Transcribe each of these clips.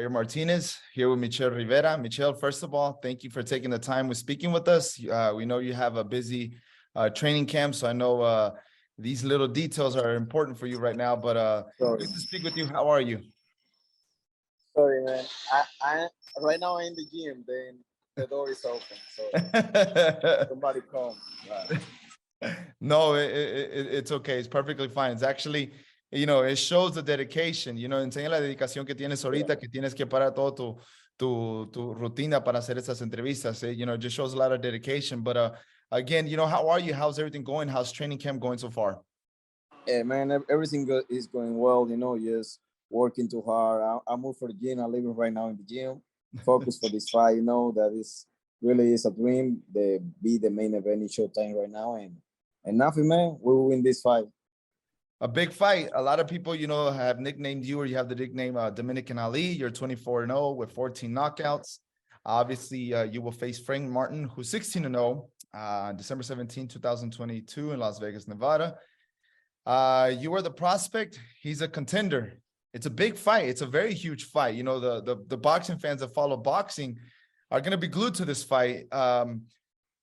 Martinez here with Michel Rivera. Michel, first of all, thank you for taking the time with speaking with us. We know you have a busy training camp, so I know these little details are important for you right now, but Sorry, good to speak with you. How are you? sorry, man. I right now I'm in the gym. Then the door is open, so somebody come. No, it's okay. It's perfectly fine. It's actually, it shows the dedication, enseña la dedicación que tienes Yeah. ahorita, que tienes que parar todo tu rutina para hacer esas entrevistas. It just shows a lot of dedication. But again, how are you? How's everything going? How's training camp going so far? Yeah, man. Everything is going well. Just working too hard. I moved for the gym. I'm living right now in the gym. Focus for this fight. That is really is a dream. The be the main event in Showtime right now, and nothing, man. We will win this fight. A big fight. A lot of people, have nicknamed you, or you have the nickname Dominican Ali. You're 24-0 with 14 knockouts. Obviously, you will face Frank Martin, who's 16-0, December 17, 2022 in Las Vegas, Nevada. You are the prospect. He's a contender. It's a big fight. It's a very huge fight. The boxing fans that follow boxing are going to be glued to this fight.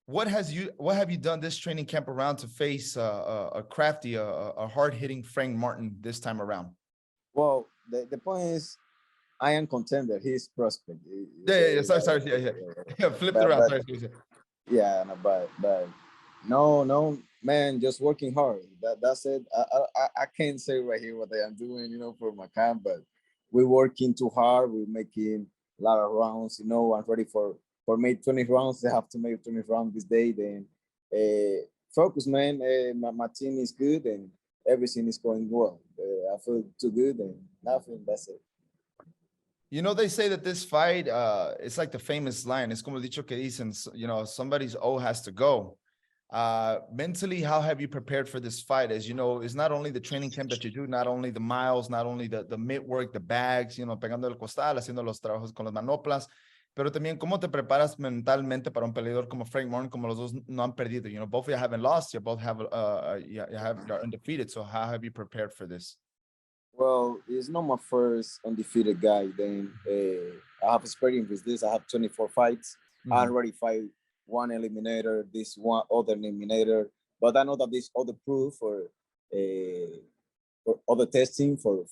What have you done this training camp around to face a crafty, a hard-hitting Frank Martin this time around? Well, the point is, I am contender. He's prospect. Yeah. Sorry. Yeah. Flipped around. Sorry. Yeah, no, but no, man, just working hard. That's it. I can't say right here what I am doing, for my camp, but we're working too hard. We're making a lot of rounds. I'm ready for make 20 rounds. They have to make 20 rounds this day. Then focus, man. My team is good and everything is going well. I feel too good and nothing. That's it. They say that this fight, it's like the famous line. Es como dicho que dicen, somebody's O has to go. Mentally, how have you prepared for this fight? As you know, it's not only the training camp that you do, not only the miles, not only the mitt work, the bags, pegando el costal, haciendo los trabajos con las manoplas, pero también cómo te preparas mentalmente para un peleador como Frank Martin, como los dos no han perdido. Both of you haven't lost. You both have, you're undefeated. So how have you prepared for this? Well, it's not my first undefeated guy. Then I have experience with this. I have 24 fights. I already fight one eliminator, this one other eliminator. But I know that this other proof for other testing for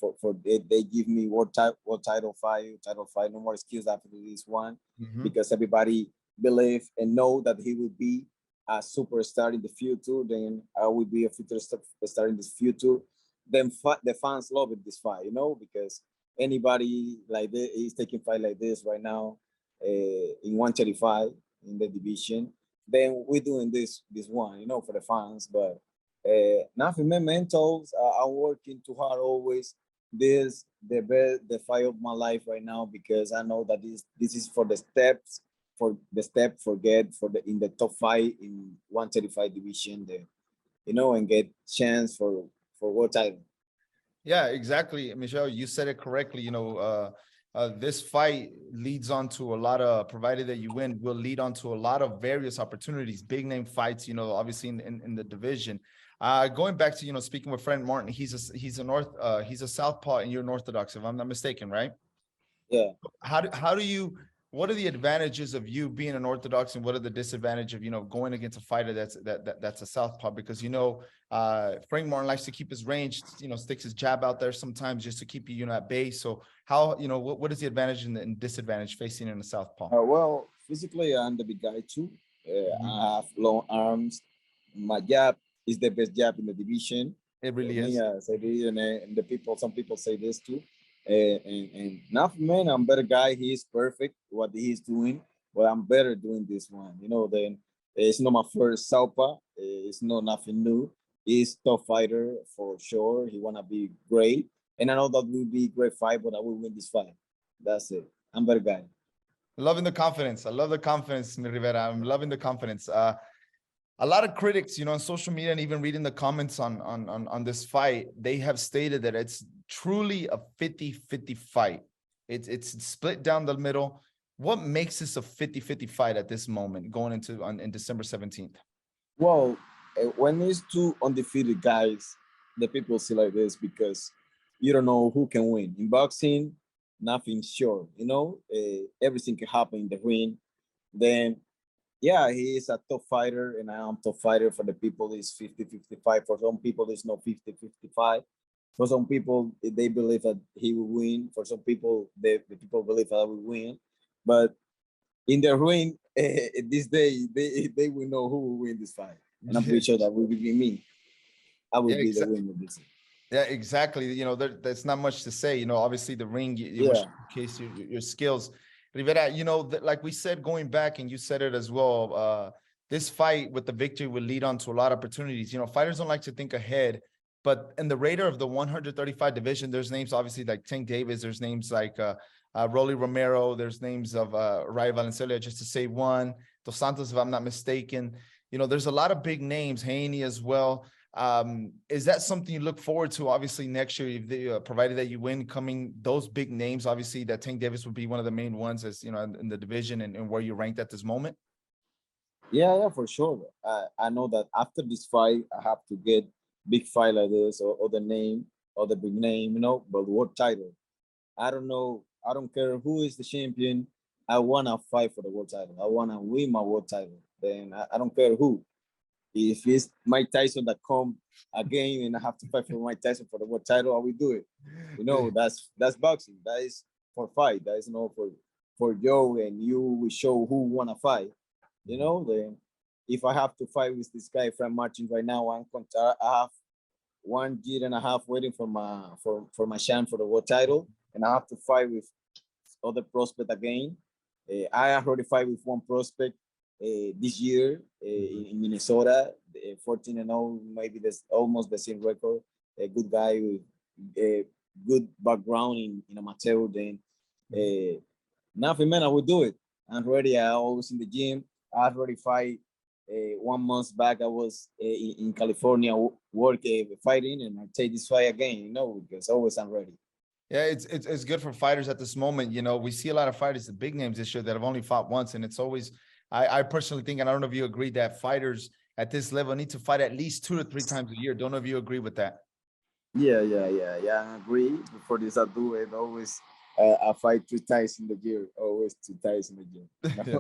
they give me what title fight, no more skills after this one, because everybody believe and know that he will be a superstar in the future. Then I will be a future star in this future. Then the fans love it, this fight, because anybody like this is taking fight like this right now in 135 in the division. Then we're doing this one, for the fans. But nothing, man, mentals. I'm working too hard always. This the fight of my life right now, because I know that this is for the steps, forget for the in the top five in 135 division, and get chance for what title. Yeah, exactly, Michelle. You said it correctly. This fight leads on to a lot of, provided that you win, will lead on to a lot of various opportunities, big name fights. Obviously in the division. Going back to speaking with Frank Martin, he's a southpaw and you're an orthodox, if I'm not mistaken, right? Yeah. What are the advantages of you being an orthodox, and what are the disadvantages of going against a fighter that's a southpaw? Because Frank Martin likes to keep his range, sticks his jab out there sometimes just to keep you at bay. So how what is the advantage and disadvantage facing in a southpaw? Well, physically I'm the big guy too. I have long arms. My jab is the best jab in the division. It really is. Yeah, and some people say this too. And nothing, man, I'm better guy. He's perfect what he's doing, but I'm better doing this one. Then it's not my first southpaw. It's not nothing new. He's tough fighter for sure. He wanna be great, and I know that will be a great fight, but I will win this fight. That's it. I'm better guy. Loving the confidence. I love the confidence, Rivera. I'm loving the confidence. A lot of critics, on social media and even reading the comments on this fight, they have stated that it's truly a 50-50 fight. It's split down the middle. What makes this a 50-50 fight at this moment going into in December 17th? Well, when it's two undefeated guys, the people see like this because you don't know who can win. In boxing, nothing sure. Everything can happen in the ring. Then, yeah, he is a top fighter, and I am top fighter. For the people, it's 50-55. For some people, it's not 50-55. For some people, they believe that he will win. For some people, the people believe that I will win. But in the ring, this day, they will know who will win this fight. And I'm pretty sure that will be me. I will Yeah, be the winner of this. yeah, exactly. There's not much to say. Obviously the ring, you will Yeah. showcase your skills. Rivera, like we said, going back, and you said it as well, this fight with the victory will lead on to a lot of opportunities. Fighters don't like to think ahead, but in the radar of the 135 division, there's names obviously like Tank Davis, there's names like Rolly Romero, there's names of Ryan Garcia, just to say one, Dos Santos, if I'm not mistaken. There's a lot of big names, Haney as well. Is that something you look forward to, obviously, next year, if they, provided that you win, coming those big names, obviously that Tank Davis would be one of the main ones, as in the division, and where you're ranked at this moment? Yeah, for sure. I know that after this fight, I have to get big fight like this, or the name, or the big name, but world title. I don't know. I don't care who is the champion. I want to fight for the world title. I want to win my world title. Then I don't care who. If it's Mike Tyson that come again and I have to fight for Mike Tyson for the world title, I will do it. That's boxing. That is for fight. That is not for Joe, and you will show who wanna fight. Then if I have to fight with this guy Frank Martin right now, I have 1 year and a half waiting for my chance for the world title, and I have to fight with other prospect again. I already fight with one prospect this year in Minnesota, 14-0, maybe that's almost the same record. A good guy with a good background in amateur. Then nothing, man, I will do it. I'm ready. I always in the gym. I already fight 1 month back. I was in California fighting, and I take this fight again, because always I'm ready. Yeah, it's good for fighters at this moment. We see a lot of fighters, the big names this year, that have only fought once, and it's always, I personally think, and I don't know if you agree, that fighters at this level need to fight at least 2 to 3 times a year. Don't know if you agree with that. Yeah. I agree. Before this, I do it always. I fight 3 times in the year. Always 2 times in the year. Yeah.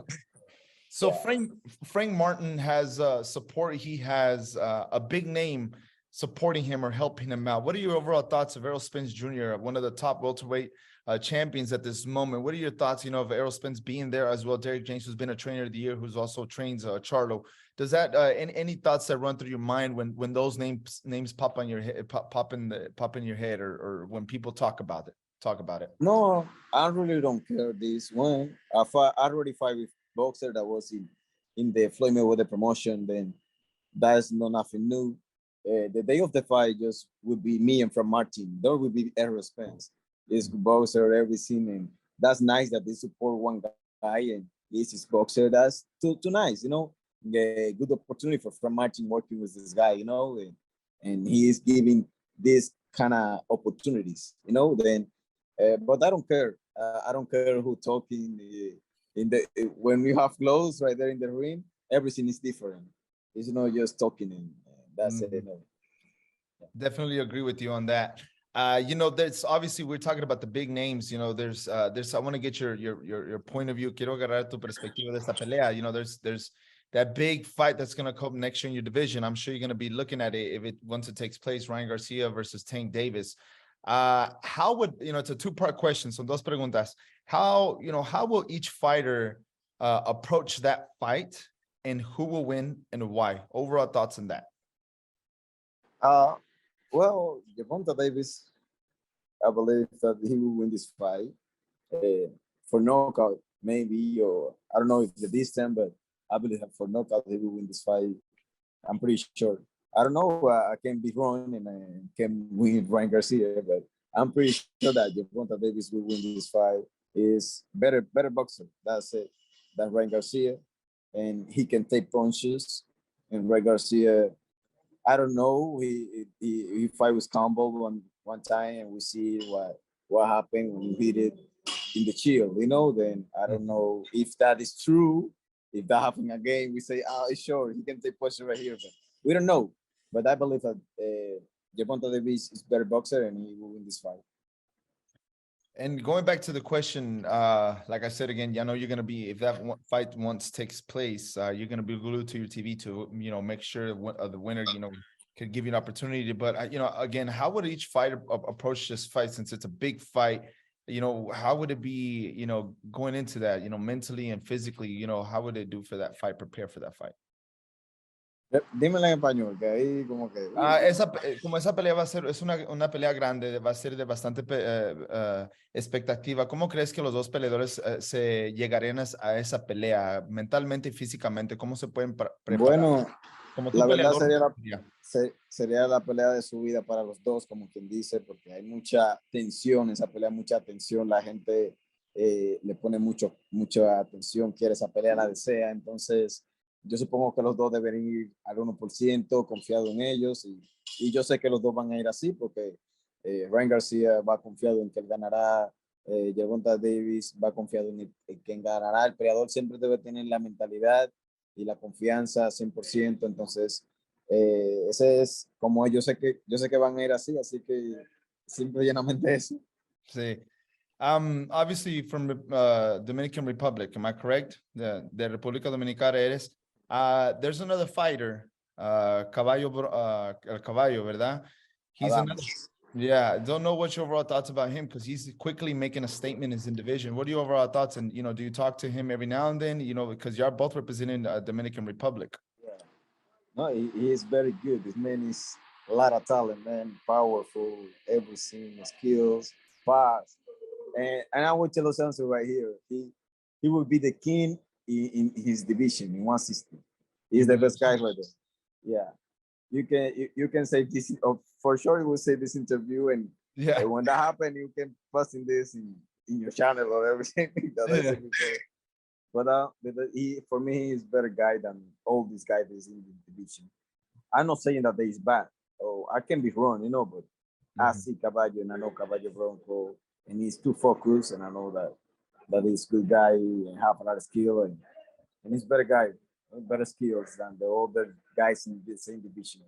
So Yeah. Frank Martin has support. He has a big name supporting him or helping him out. What are your overall thoughts of Errol Spence Jr., one of the top welterweight champions at this moment? What are your thoughts, of Errol Spence being there as well? Derek James, who's been a trainer of the year, who's also trains Charlo. Does that any thoughts that run through your mind when those names pop on your head, pop in your head, or when people talk about it? No, I really don't care this one. I already fight with boxer that was in the Floyd Mayweather promotion. Then that's not nothing new. The day of the fight just would be me and from Martin. There will be Errol Spence. It's boxer, everything, and that's nice that they support one guy and he's his boxer. That's too nice, good opportunity for From Martin working with this guy, and he is giving this kind of opportunities, Then, but I don't care. I don't care who talking. When we have clothes right there in the ring, everything is different. It's not just talking, and that's it. No. Definitely agree with you on that. There's obviously, we're talking about the big names. There's I want to get your point of view. Quiero agarrar tu perspectiva de esta pelea. There's that big fight that's going to come next year in your division. I'm sure you're going to be looking at it once it takes place. Ryan Garcia versus Tank Davis. How would it's a 2-part question? So dos preguntas. How will each fighter approach that fight, and who will win and why? Overall thoughts on that. Well, Gervonta Davis, I believe that he will win this fight for knockout, maybe, or I don't know if the distance, but I believe that for knockout he will win this fight. I'm pretty sure. I don't know. I can be wrong, and I can win Ryan Garcia, but I'm pretty sure that Gervonta Davis will win this fight. Is better boxer. That's it. Than Ryan Garcia, and he can take punches. And Ryan Garcia, I don't know. He fight with Campbell one time, and we see what happened when he hit it in the chill. Then I don't know if that is true. If that happen again, we say, sure, he can take punches right here, but we don't know. But I believe that Gervonta Davis is better boxer, and he will win this fight. And going back to the question, like I said again, I know you're gonna be, if that fight once takes place, you're gonna be glued to your TV to, make sure the winner, could give you an opportunity. But again, how would each fighter approach this fight, since it's a big fight? How would it be, going into that, mentally and physically, how would it do for that fight, prepare for that fight? Dímelo en español, que ahí como que. Como esa pelea va a ser, es una pelea grande, va a ser de bastante expectativa. ¿Cómo crees que los dos peleadores se llegarían a esa pelea mentalmente y físicamente? ¿Cómo se pueden preparar? Bueno, Como tu la verdad peleador. sería la pelea de su vida para los dos, como quien dice, porque hay mucha tensión en esa pelea, mucha tensión. La gente le pone mucha atención, quiere esa pelea, la desea. Entonces, yo supongo que los dos deben ir al 1%, confiado en ellos. Y yo sé que los dos van a ir así, porque Ryan Garcia va confiado en que él ganará. Gervonta Davis va confiado en quien ganará. El peleador siempre debe tener la mentalidad y la confianza 100%. Entonces, ese es como yo sé que van a ir así que simple y llanamente eso. Sí. Obviously from Dominican Republic, am I correct? De República Dominicana eres. There's another fighter, El Caballo, ¿verdad? He's another. Yeah, don't know what your overall thoughts about him, because he's quickly making a statement in his division. What are your overall thoughts? And, do you talk to him every now and then, because you're both representing Dominican Republic? Yeah. No, he is very good. This man is a lot of talent, man. Powerful, everything, skills, fast. And I will tell you something right here. He will be the king in his division in 160. He's the best guy right there. Yeah. You can say this for sure. You will say this interview, and when that happens, you can post in this in your channel or everything. But for me, he's better guy than all these guys in the division. I'm not saying that he's bad. Oh, I can be wrong, but I see Caballo and I know Caballo Bronco, and he's too focused, and I know that he's a good guy and have a lot of skill, and he's better guy, better skills than the other guys in the same division.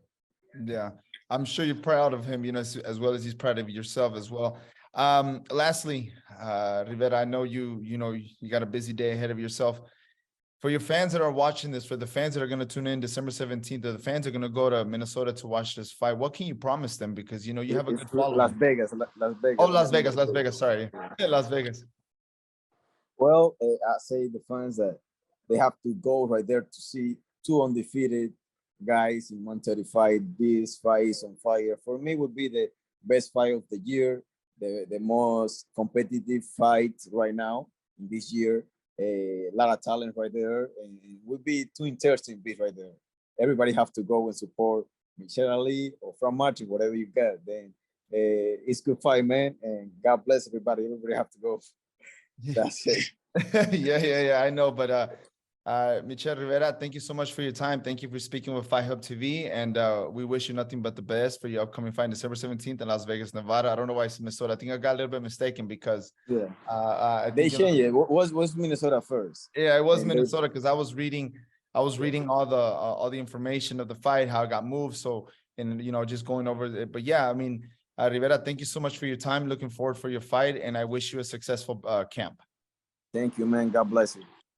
Yeah, I'm sure you're proud of him, as well as he's proud of yourself as well. Lastly, Rivera, I know you got a busy day ahead of yourself. For your fans that are watching this, for the fans that are going to tune in December 17th, or the fans are going to go to Minnesota to watch this fight, what can you promise them? Because, you have a good following. Las Vegas. Oh, Las Vegas. Sorry. Las Vegas. Well, I say the fans that they have to go right there to see two undefeated guys in 135. This fight is on fire. For me, would be the best fight of the year, the most competitive fight right now in this year. A lot of talent right there, and it would be too interesting beat right there. Everybody have to go and support Michel Ali or from Martin, whatever you get. Then it's good fight, man, and God bless everybody. Everybody have to go. That's it. Yeah. I know, but Michel Rivera, thank you so much for your time. Thank you for speaking with Fight Hub TV, and we wish you nothing but the best for your upcoming fight December 17th in Las Vegas, Nevada. I don't know why it's Minnesota. I think I got a little bit mistaken because they changed it. Was Minnesota first? Yeah, it was Minnesota, because I was reading all the information of the fight, how it got moved. So, and just going over it. But yeah, I mean, Rivera, thank you so much for your time. Looking forward for your fight, and I wish you a successful camp. Thank you, man. God bless you.